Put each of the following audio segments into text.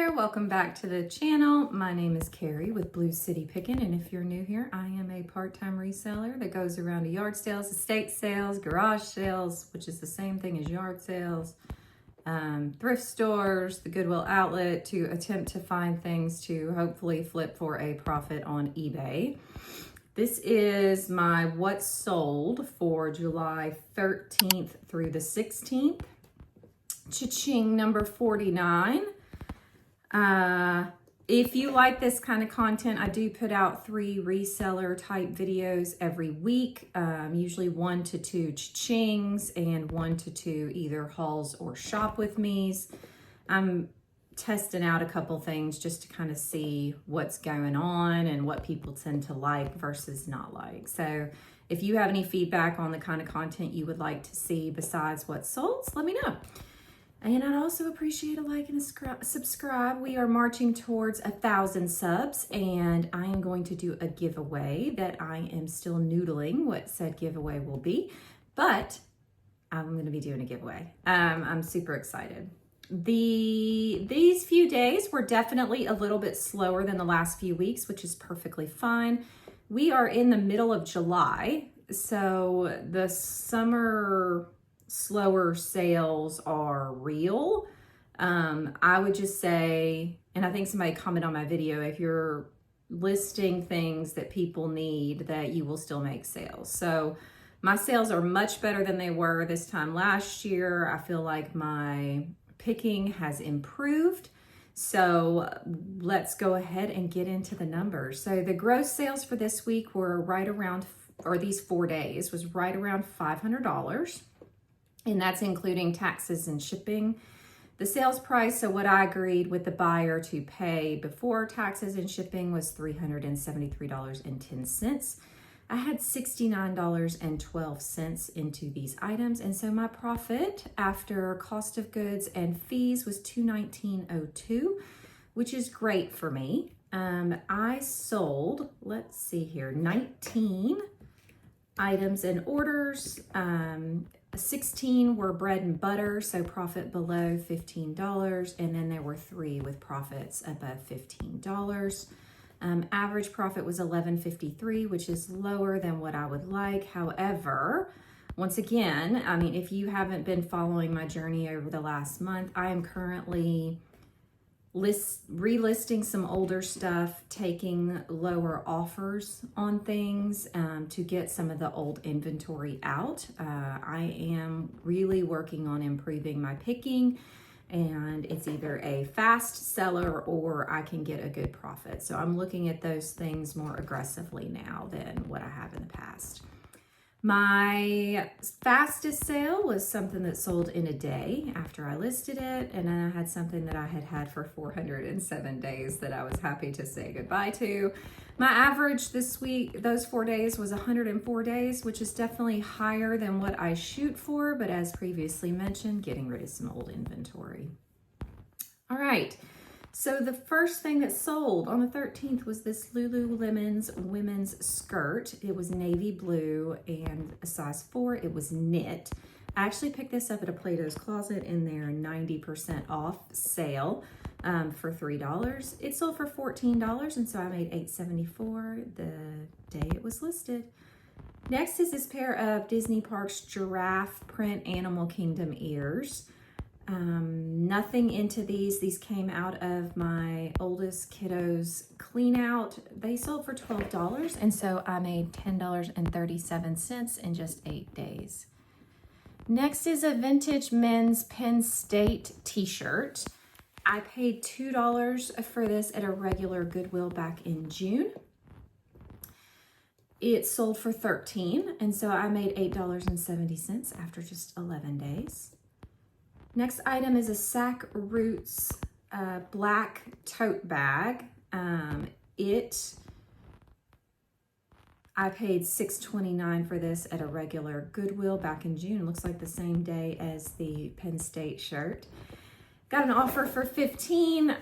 there, welcome back to the channel. My name is Carrie with Blue City Pickin', and if you're new here, I am a part-time reseller that goes around to yard sales, estate sales, garage sales, which is the same thing as yard sales, thrift stores, the Goodwill outlet, to attempt to find things to hopefully flip for a profit on eBay. This is my what's sold for July 13th through the 16th. Ching number 49. If you like this kind of content, I do put out 3 reseller type videos every week, usually 1 to 2 chings and 1 to 2 either hauls or shop with me's. I'm testing out a couple things just to kind of see what's going on and what people tend to like versus not like. So if you have any feedback on the kind of content you would like to see besides what's sold, let me know. And I'd also appreciate a like and a subscribe. We are marching towards 1,000 subs, and I am going to do a giveaway that I am still noodling what said giveaway will be, but I'm going to be doing a giveaway. I'm super excited. These few days were definitely a little bit slower than the last few weeks, which is perfectly fine. We are in the middle of July, so the summer slower sales are real. I would just say, and I think somebody commented on my video, if you're listing things that people need, that you will still make sales. So my sales are much better than they were this time last year. I feel like my picking has improved. So let's go ahead and get into the numbers. So the gross sales for this week were right around, or these 4 days was right around $500. And that's including taxes and shipping. The sales price, so what I agreed with the buyer to pay before taxes and shipping, was $373.10. I had $69.12 into these items, and so my profit after cost of goods and fees was $219.02, which is great for me. I sold, let's see here, 19 items and orders. 16 were bread and butter, so profit below $15, and then there were 3 with profits above $15. Average profit was $11.53, which is lower than what I would like. However, once again, I mean, if you haven't been following my journey over the last month, I am currently relisting some older stuff, taking lower offers on things to get some of the old inventory out. I am really working on improving my picking, and it's either a fast seller or I can get a good profit. So I'm looking at those things more aggressively now than what I have in the past. My fastest sale was something that sold in a day after I listed it, and then I had something that I had had for 407 days that I was happy to say goodbye to. My average this week, those 4 days, was 104 days, which is definitely higher than what I shoot for, but as previously mentioned, getting rid of some old inventory. All right. So the first thing that sold on the 13th was this Lululemon's women's skirt. It was navy blue and a size 4. It was knit. I actually picked this up at a Plato's Closet in their 90% off sale for $3. It sold for $14, and so I made $8.74 the day it was listed. Next is this pair of Disney Parks giraffe print Animal Kingdom ears. Nothing into these. These came out of my oldest kiddo's clean out. They sold for $12, and so I made $10.37 in just 8 days. Next is a vintage men's Penn State t-shirt. I paid $2 for this at a regular Goodwill back in June. It sold for $13, and so I made $8.70 after just 11 days. Next item is a Sack Roots black tote bag. I paid $6.29 for this at a regular Goodwill back in June. Looks like the same day as the Penn State shirt. Got an offer for $15.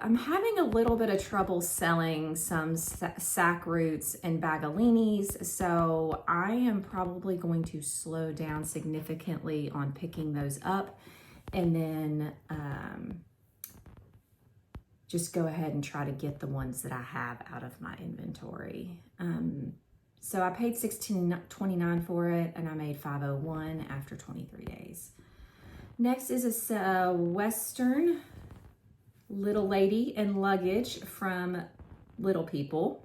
I'm having a little bit of trouble selling some Sack Roots and Bagalinis, so I am probably going to slow down significantly on picking those up, and then just go ahead and try to get the ones that I have out of my inventory. So I paid $16.29 for it, and I made $5.01 after 23 days. Next is a Western Little Lady and luggage from Little People.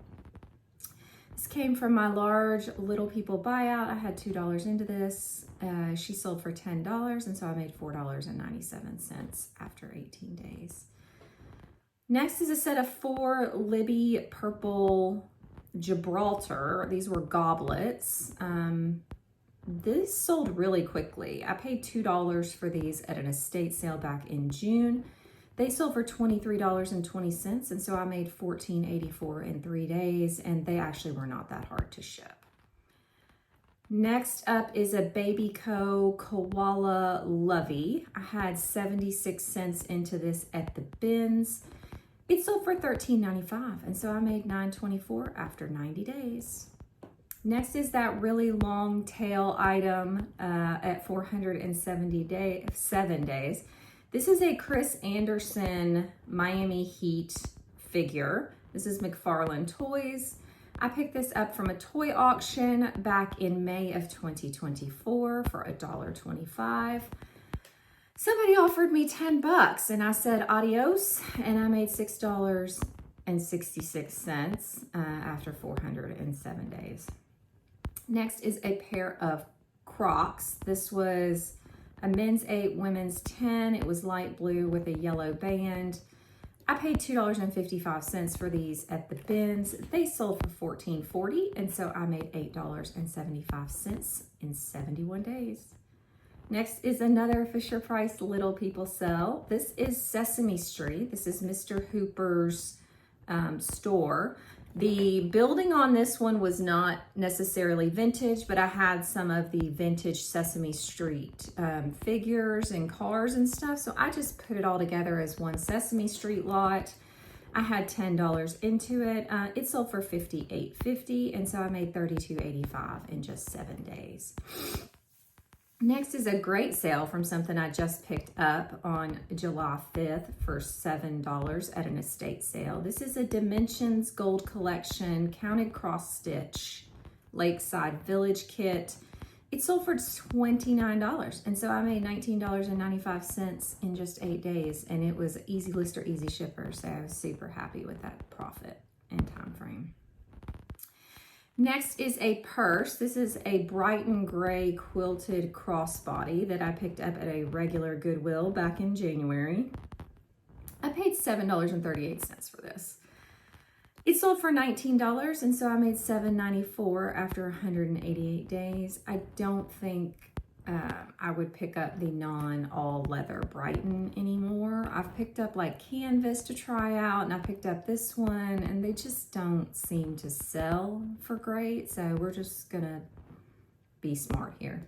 This came from my large Little People buyout. I had $2 into this. She sold for $10, and so I made $4.97 after 18 days. Next is a set of 4 Libby Purple Gibraltar. These were goblets. This sold really quickly. I paid $2 for these at an estate sale back in June. They sold for $23.20, and so I made $14.84 in 3 days, and they actually were not that hard to ship. Next up is a Baby Co. Koala Lovey. I had 76 cents into this at the bins. It sold for $13.95, and so I made $9.24 after 90 days. Next is that really long tail item at 477 days. This is a Chris Anderson Miami Heat figure. This is McFarlane Toys. I picked this up from a toy auction back in May of 2024 for $1.25. Somebody offered me $10 and I said adios, and I made $6.66 after 407 days. Next is a pair of Crocs. This was a men's 8, women's 10. It was light blue with a yellow band. I paid $2.55 for these at the bins. They sold for $14.40, and so I made $8.75 in 71 days. Next is another Fisher-Price Little People sell. This is Sesame Street. This is Mr. Hooper's store. The building on this one was not necessarily vintage, but I had some of the vintage Sesame Street figures and cars and stuff. So I just put it all together as one Sesame Street lot. I had $10 into it. It sold for $58.50, and so I made $32.85 in just 7 days. Next is a great sale from something I just picked up on July 5th for $7 at an estate sale. This is a Dimensions Gold Collection Counted Cross Stitch Lakeside Village kit. It sold for $29, and so I made $19.95 in just 8 days, and it was easy list or easy shipper, so I was super happy with that profit and time frame. Next is a purse. This is a Brighton Gray quilted crossbody that I picked up at a regular Goodwill back in January. I paid $7.38 for this. It sold for $19, and so I made $7.94 after 188 days. I don't think I would pick up the non-all leather Brighton anymore. I've picked up like canvas to try out, and I picked up this one, and they just don't seem to sell for great, so we're just gonna be smart here.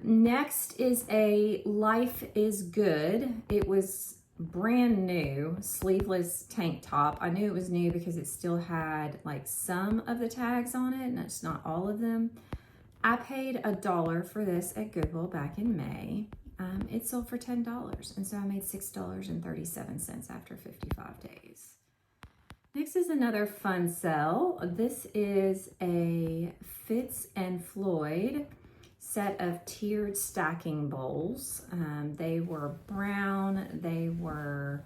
Next is a Life is Good. It was brand new sleeveless tank top. I knew it was new because it still had like some of the tags on it, and it's not all of them. I paid $1 for this at Goodwill back in May. It sold for $10, and so I made $6.37 after 55 days. Next is another fun sell. This is a Fitz and Floyd set of tiered stacking bowls. They were brown. They were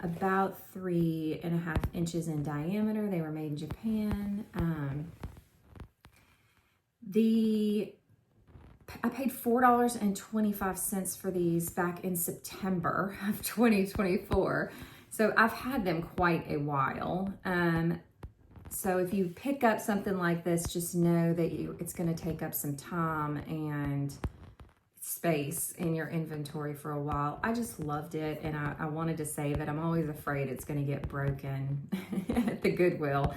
about 3.5 inches in diameter. They were made in Japan. I paid $4.25 for these back in September of 2024. So I've had them quite a while. So if you pick up something like this, just know that it's going to take up some time and space in your inventory for a while. I just loved it, and I wanted to save it. I'm always afraid it's going to get broken at the Goodwill.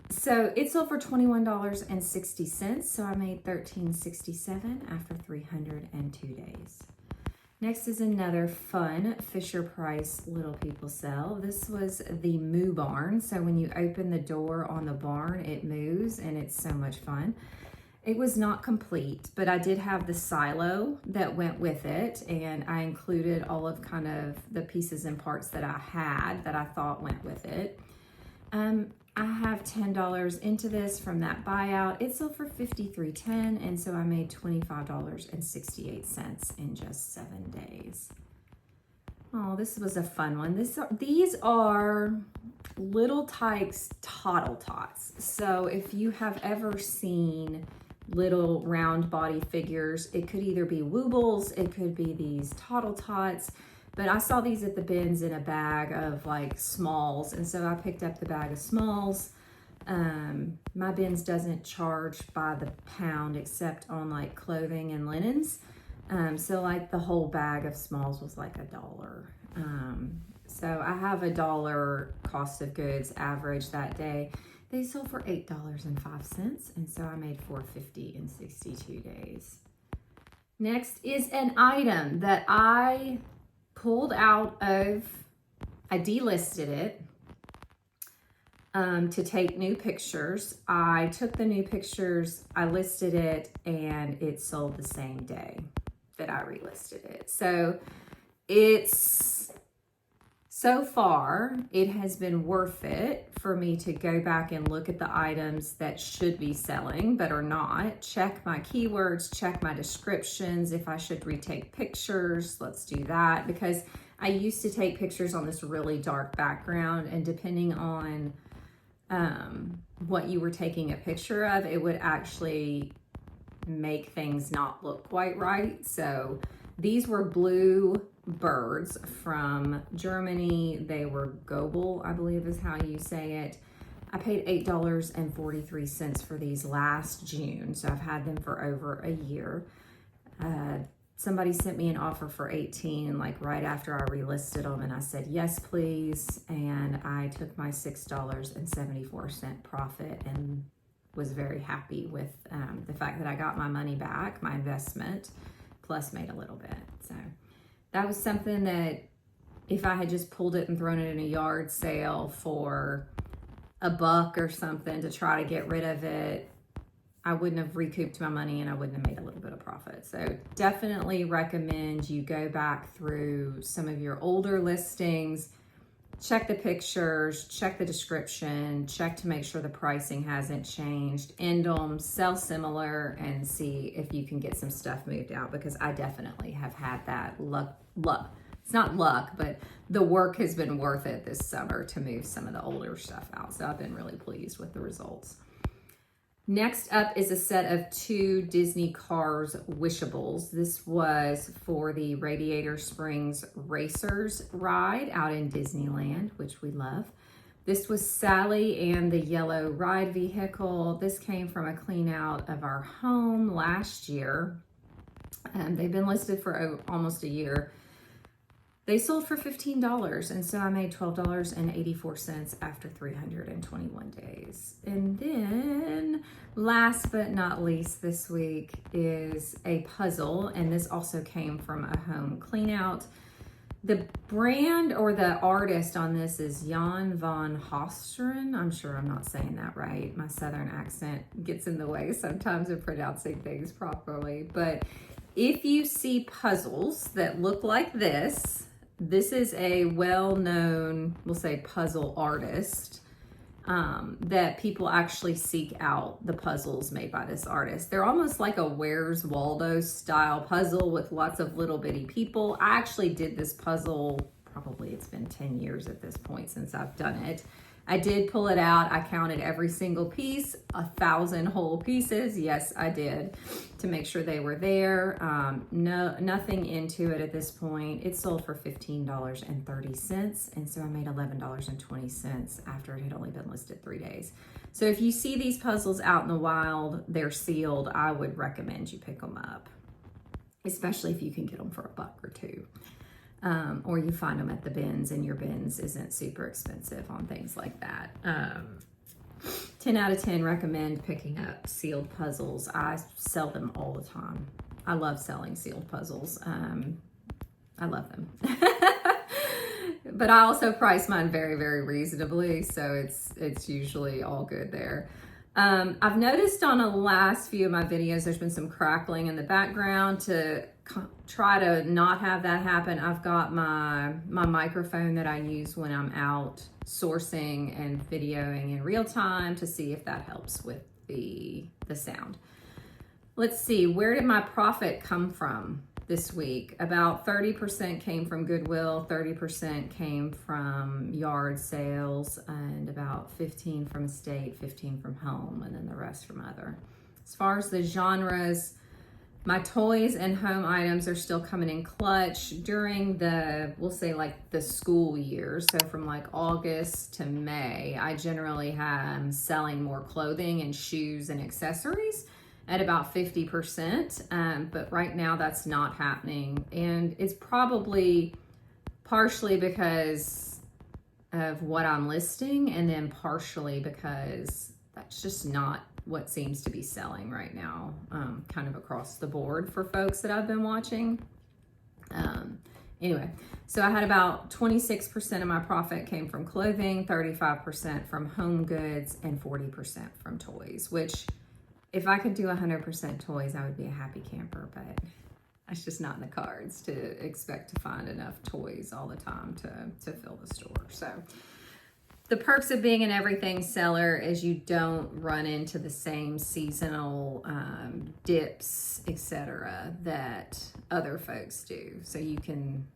So it sold for $21.60, so I made $13.67 after 302 days. Next is another fun Fisher-Price Little People sell. This was the Moo Barn, so when you open the door on the barn, it moves, and it's so much fun. It was not complete, but I did have the silo that went with it, and I included all of kind of the pieces and parts that I had that I thought went with it. I have $10 into this from that buyout. It sold for $53.10, and so I made $25.68 in just 7 days. Oh, this was a fun one. These are Little Tikes Toddle Tots. So if you have ever seen little round body figures, it could either be Woobles, it could be these Toddle Tots, but I saw these at the bins in a bag of like smalls, and so I picked up the bag of smalls. My bins doesn't charge by the pound except on like clothing and linens. So like the whole bag of smalls was like $1. So I have $1 cost of goods average that day. They sold for $8.05, and so I made $4.50 in 62 days. Next is an item that I pulled out of, I delisted it to take new pictures. I took the new pictures, I listed it, and it sold the same day that I relisted it. So so far, it has been worth it for me to go back and look at the items that should be selling but are not. Check my keywords, check my descriptions. If I should retake pictures, let's do that, because I used to take pictures on this really dark background, and depending on what you were taking a picture of, it would actually make things not look quite right. So these were blue birds from Germany. They were Goebel, I believe is how you say it. I paid $8.43 for these last June, so I've had them for over a year. Somebody sent me an offer for $18, like right after I relisted them, and I said yes please, and I took my $6.74 profit and was very happy with the fact that I got my money back, my investment, plus made a little bit. So that was something that if I had just pulled it and thrown it in a yard sale for $1 or something to try to get rid of it, I wouldn't have recouped my money and I wouldn't have made a little bit of profit. So definitely recommend you go back through some of your older listings, check the pictures, check the description, check to make sure the pricing hasn't changed, end them, sell similar, and see if you can get some stuff moved out, because I definitely have had that luck. It's not luck, but the work has been worth it this summer to move some of the older stuff out. So I've been really pleased with the results. Next up is a set of 2 Disney Cars Wishables. This was for the Radiator Springs Racers ride out in Disneyland, which we love. This was Sally and the yellow ride vehicle. This came from a clean out of our home last year. They've been listed for almost a year. They sold for $15, and so I made $12.84 after 321 days. And then last but not least this week is a puzzle, and this also came from a home clean out. The brand or the artist on this is Jan van Hosteren. I'm sure I'm not saying that right. My southern accent gets in the way sometimes of pronouncing things properly. But if you see puzzles that look like this is a well-known, we'll say, puzzle artist that people actually seek out the puzzles made by this artist. They're almost like a Where's Waldo style puzzle with lots of little bitty people. I actually did this puzzle, probably it's been 10 years at this point since I've done it. I did pull it out. I counted every single piece, 1,000 whole pieces. Yes, I did, to make sure they were there. Nothing into it at this point. It sold for $15.30, and so I made $11.20 after it had only been listed 3 days. So if you see these puzzles out in the wild, they're sealed, I would recommend you pick them up, especially if you can get them for $1 or $2. Or you find them at the bins and your bins isn't super expensive on things like that. 10 out of 10 recommend picking up sealed puzzles. I sell them all the time. I love selling sealed puzzles. I love them. But I also price mine very, very reasonably, so it's usually all good there. I've noticed on the last few of my videos, there's been some crackling in the background. To try to not have that happen, I've got my microphone that I use when I'm out sourcing and videoing in real time to see if that helps with the sound. Let's see, where did my profit come from this week? About 30% came from Goodwill, 30% came from yard sales, and about 15 from estate, 15 from home, and then the rest from other. As far as the genres, my toys and home items are still coming in clutch during the, we'll say like the school year. So from like August to May, I generally am selling more clothing and shoes and accessories at about 50%. But right now that's not happening. And it's probably partially because of what I'm listing, and then partially because that's just not what seems to be selling right now, kind of across the board for folks that I've been watching. Anyway, so I had about 26% of my profit came from clothing, 35% from home goods, and 40% from toys, which if I could do 100% toys, I would be a happy camper, but that's just not in the cards to expect to find enough toys all the time to fill the store. So the perks of being an everything seller is you don't run into the same seasonal dips, etc., that other folks do. So you can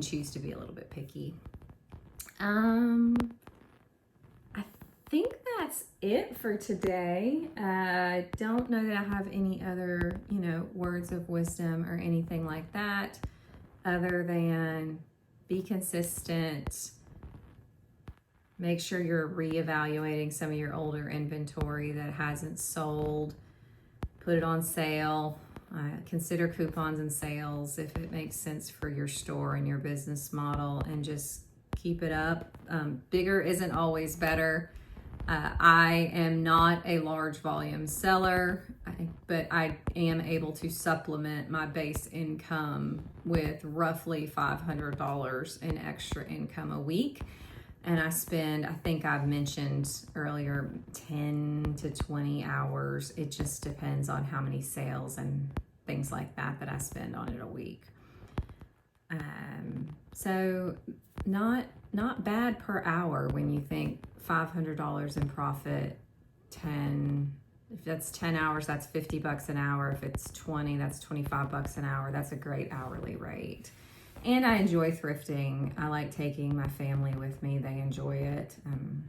choose to be a little bit picky. I think that's it for today. I don't know that I have any other, words of wisdom or anything like that, other than be consistent. Make sure you're reevaluating some of your older inventory that hasn't sold. Put it on sale. Consider coupons and sales if it makes sense for your store and your business model, and just keep it up. Bigger isn't always better. I am not a large volume seller, but I am able to supplement my base income with roughly $500 in extra income a week. And I spend, I think I've mentioned earlier, 10 to 20 hours. It just depends on how many sales and things like that I spend on it a week. So not bad per hour when you think $500 in profit, if that's 10 hours, that's $50 an hour. If it's 20, that's $25 an hour. That's a great hourly rate. And I enjoy thrifting. I like taking my family with me. They enjoy it.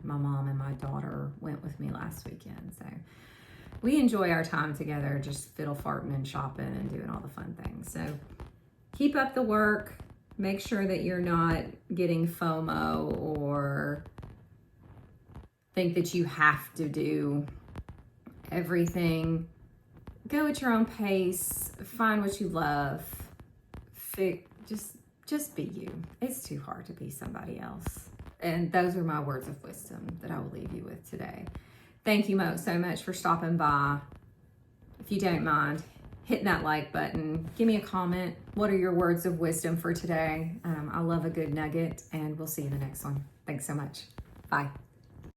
My mom and my daughter went with me last weekend. So we enjoy our time together, just fiddle farting and shopping and doing all the fun things. So keep up the work. Make sure that you're not getting FOMO or think that you have to do everything. Go at your own pace. Find what you love. Just be you. It's too hard to be somebody else. And those are my words of wisdom that I will leave you with today. Thank you so much for stopping by. If you don't mind hitting that like button, give me a comment. What are your words of wisdom for today? I love a good nugget, and we'll see you in the next one. Thanks so much. Bye.